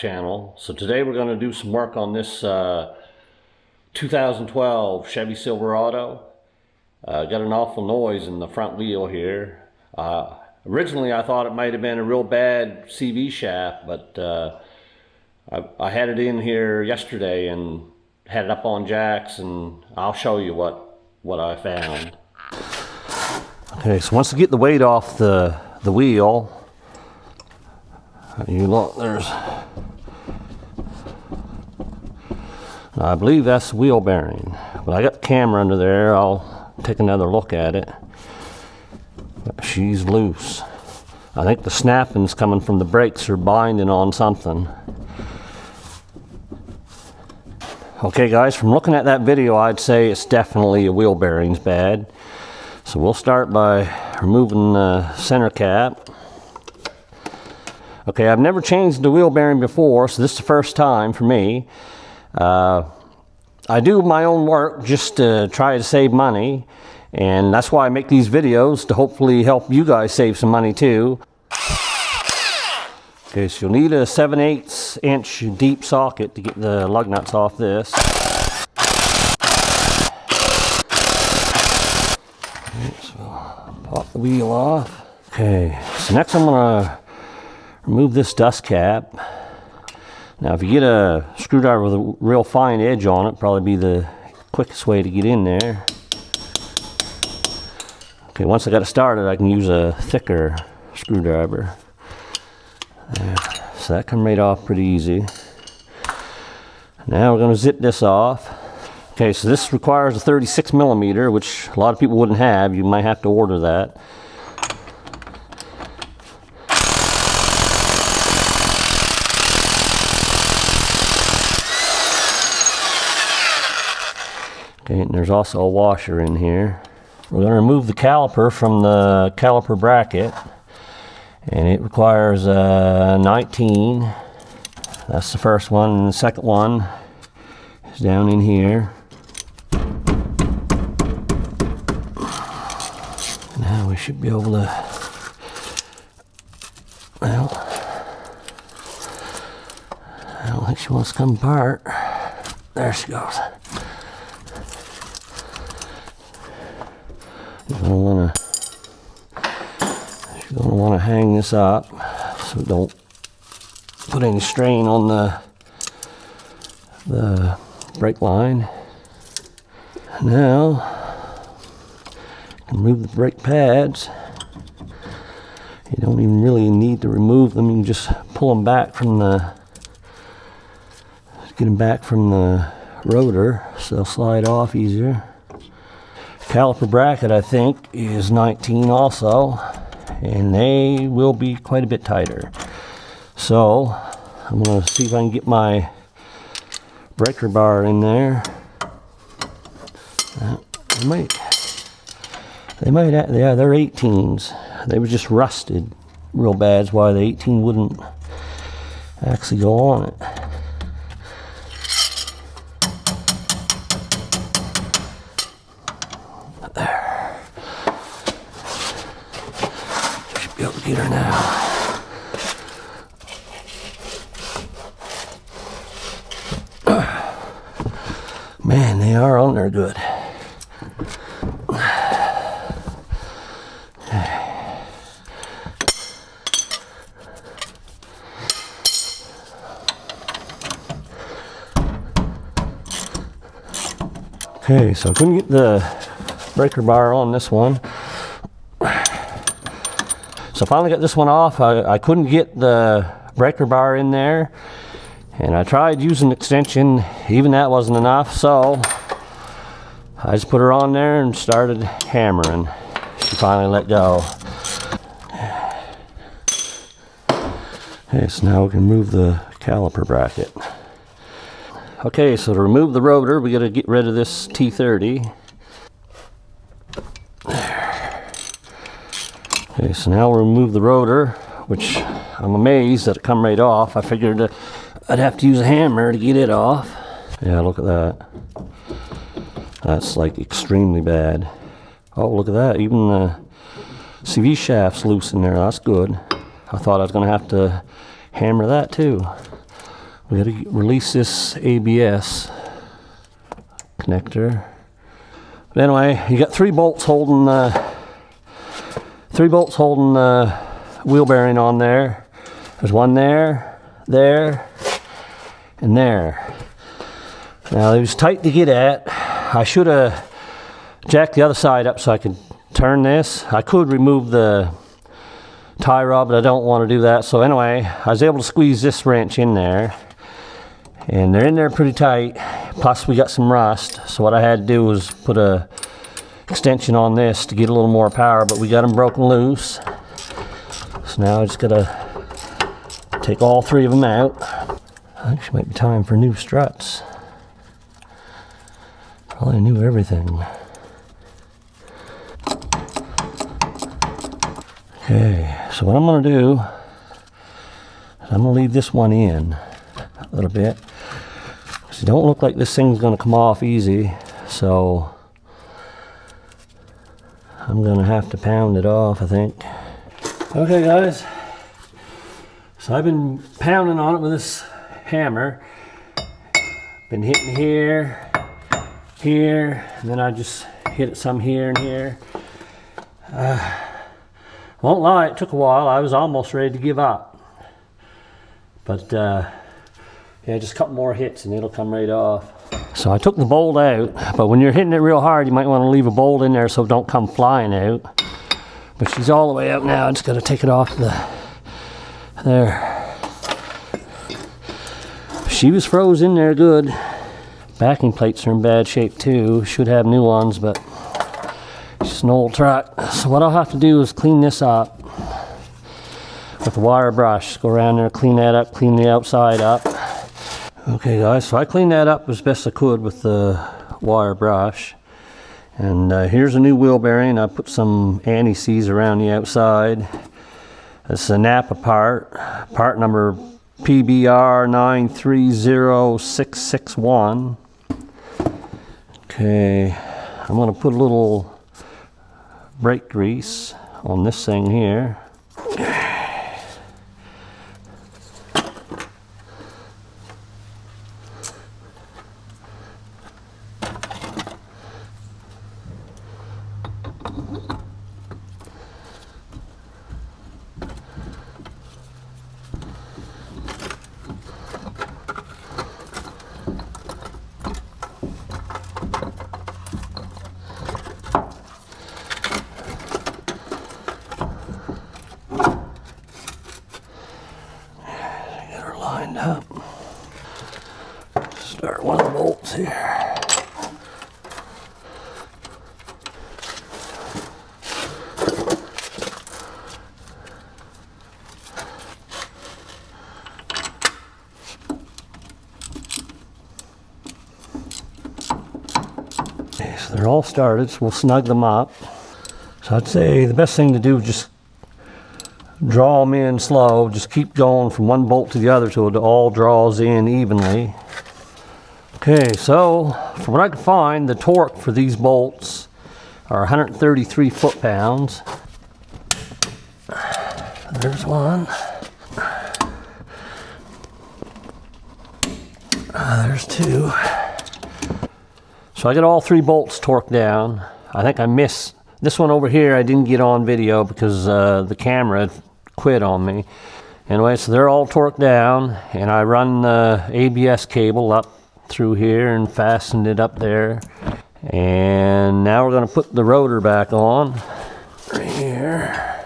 channel. So today we're going to do some work on this 2012 Chevy Silverado. Got an awful noise in the front wheel here. Originally I thought it might have been a real bad CV shaft, but I had it in here yesterday and had it up on jacks, and I'll show you what I found. Okay, so once you get the weight off the wheel, you look, there's, I believe that's the wheel bearing, but I got the camera under there. I'll take another look at it. She's loose. I think the snapping's coming from the brakes or binding on something. Okay guys, from looking at that video, I'd say it's definitely a wheel bearing's bad. So we'll start by removing the center cap. Okay, I've never changed the wheel bearing before, so this is the first time for me. I do my own work just to try to save money, and that's why I make these videos, to hopefully help you guys save some money too. Okay, so you'll need a 7/8 inch deep socket to get the lug nuts off this. Okay, so pop the wheel off. Okay, so next I'm gonna remove this dust cap. Now if you get a screwdriver with a real fine edge on it, probably be the quickest way to get in there. Okay, once I got it started, I can use a thicker screwdriver. There. So that come right off pretty easy. Now we're going to zip this off. Okay, so this requires a 36mm, which a lot of people wouldn't have. You might have to order that. Okay, and there's also a washer in here. We're going to remove the caliper from the caliper bracket, and it requires 19. That's the first one, and the second one is down in here. Now we should be able to, well, I don't think she wants to come apart. There she goes. You're going to want to hang this up so don't put any strain on the brake line. Now, you can remove the brake pads. You don't even really need to remove them. You can just pull them back from get them back from the rotor, so they'll slide off easier. Caliper bracket, I think, is 19 also, and they will be quite a bit tighter. So I'm going to see if I can get my breaker bar in there. They might, yeah, they're 18s. They were just rusted real bad. That's why the 18 wouldn't actually go on it. There. Should be able to get her now. Man, they are on there good. Okay, so I couldn't get the breaker bar on this one. So I finally got this one off. I couldn't get the breaker bar in there, and I tried using an extension. Even that wasn't enough, so I just put her on there and started hammering. She finally let go. Okay, so now we can remove the caliper bracket. Okay, so to remove the rotor, we got to get rid of this T30. There. Okay, so now we'll remove the rotor, which I'm amazed that it come right off. I figured I'd have to use a hammer to get it off. Yeah, look at that. That's like extremely bad. Oh, look at that. Even the CV shaft's loose in there. That's good. I thought I was going to have to hammer that too. We got to release this ABS connector. But anyway, you got three bolts holding wheel bearing on there. There's one there, there, and there. Now it was tight to get at. I should have jacked the other side up so I could turn this. I could remove the tie rod, but I don't want to do that. So anyway, I was able to squeeze this wrench in there, and they're in there pretty tight. Plus we got some rust. So what I had to do was put a extension on this to get a little more power, but we got them broken loose. So now I just gotta take all three of them out. Actually might be time for new struts. Probably new everything. Okay, so what I'm gonna do is I'm gonna leave this one in a little bit. Because it don't look like this thing's gonna come off easy, so I'm gonna have to pound it off, I think. Okay guys, so I've been pounding on it with this hammer. Been hitting here, here, and then I just hit it some here and here. Won't lie, it took a while. I was almost ready to give up. But yeah, just a couple more hits and it'll come right off. So I took the bolt out, but when you're hitting it real hard, you might want to leave a bolt in there so it don't come flying out. But she's all the way out now. I just got to take it off there. She was froze in there good. Backing plates are in bad shape too. Should have new ones, but it's just an old truck. So what I'll have to do is clean this up with a wire brush. Go around there, clean that up, clean the outside up. Okay guys, so I cleaned that up as best I could with the wire brush. And here's a new wheel bearing. I put some anti-seize around the outside. It's a Napa part number PBR 930661. Okay, I'm gonna put a little brake grease on this thing here. Lined up. Start one of the bolts here. Okay, so they're all started, so we'll snug them up. So I'd say the best thing to do is just draw them in slow. Just keep going from one bolt to the other till it all draws in evenly. Okay, so from what I can find, the torque for these bolts are 133 foot-pounds. There's one. There's two. So I got all three bolts torqued down. I think I missed this one over here. I didn't get on video because the camera quit on me. Anyway, so they're all torqued down, and I run the ABS cable up through here and fastened it up there. And now we're going to put the rotor back on right here.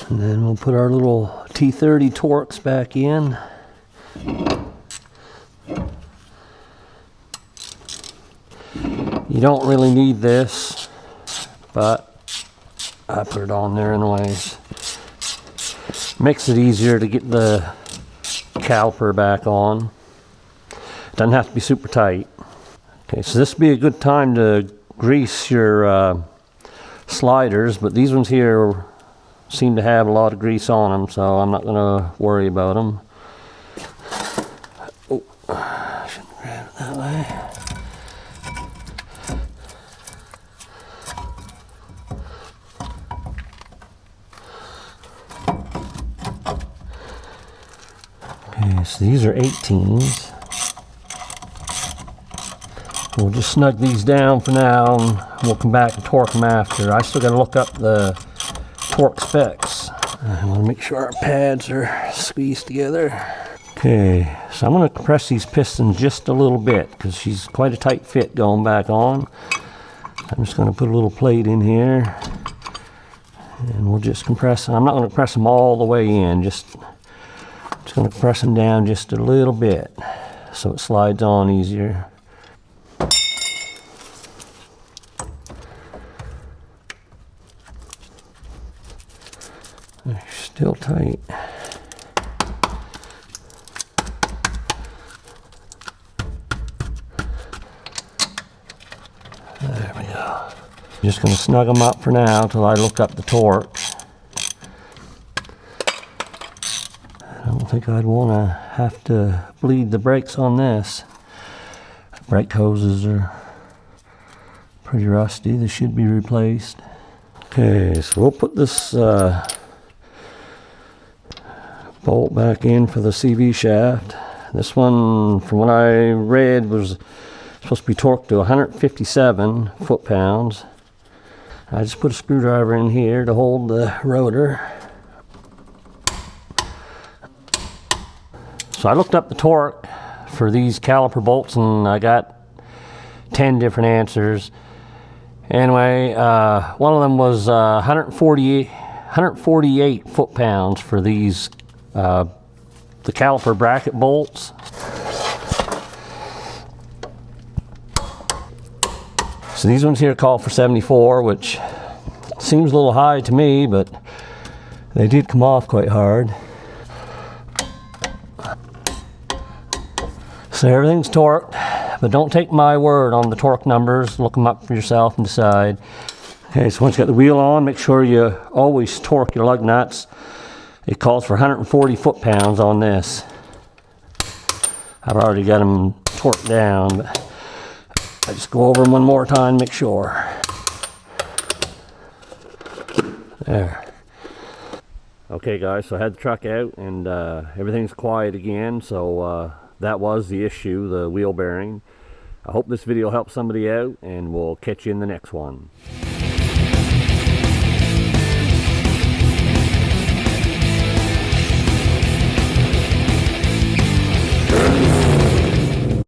And then we'll put our little T30 Torx back in. You don't really need this, but I put it on there anyways. Makes it easier to get the caliper back on. Doesn't have to be super tight. Okay, so this would be a good time to grease your sliders, but these ones here seem to have a lot of grease on them, so I'm not going to worry about them. Oh, I shouldn't grab it that way. So these are 18s. We'll just snug these down for now, and we'll come back and torque them after. I still got to look up the torque specs. I want to make sure our pads are squeezed together. Okay, so I'm going to compress these pistons just a little bit because she's quite a tight fit going back on. I'm just going to put a little plate in here, and we'll just compress them. I'm not going to compress them all the way in, just going to compress them down just a little bit so it slides on easier. They're still tight. There we go. Just going to snug them up for now until I look up the torque. I don't think I'd want to have to bleed the brakes on this. Brake hoses are pretty rusty. They should be replaced. Okay, so we'll put this bolt back in for the CV shaft. This one, from what I read, was supposed to be torqued to 157 foot-pounds. I just put a screwdriver in here to hold the rotor. So I looked up the torque for these caliper bolts, and I got 10 different answers. Anyway, one of them was 148 foot-pounds for these the caliper bracket bolts. So these ones here call for 74, which seems a little high to me, but they did come off quite hard. So everything's torqued, but don't take my word on the torque numbers. Look them up for yourself and decide. Okay, so once you got the wheel on, make sure you always torque your lug nuts. It calls for 140 foot-pounds on this. I've already got them torqued down, but I just go over them one more time, make sure. There. Okay guys, so I had the truck out, and everything's quiet again, so that was the issue, the wheel bearing. I hope this video helps somebody out, and we'll catch you in the next one.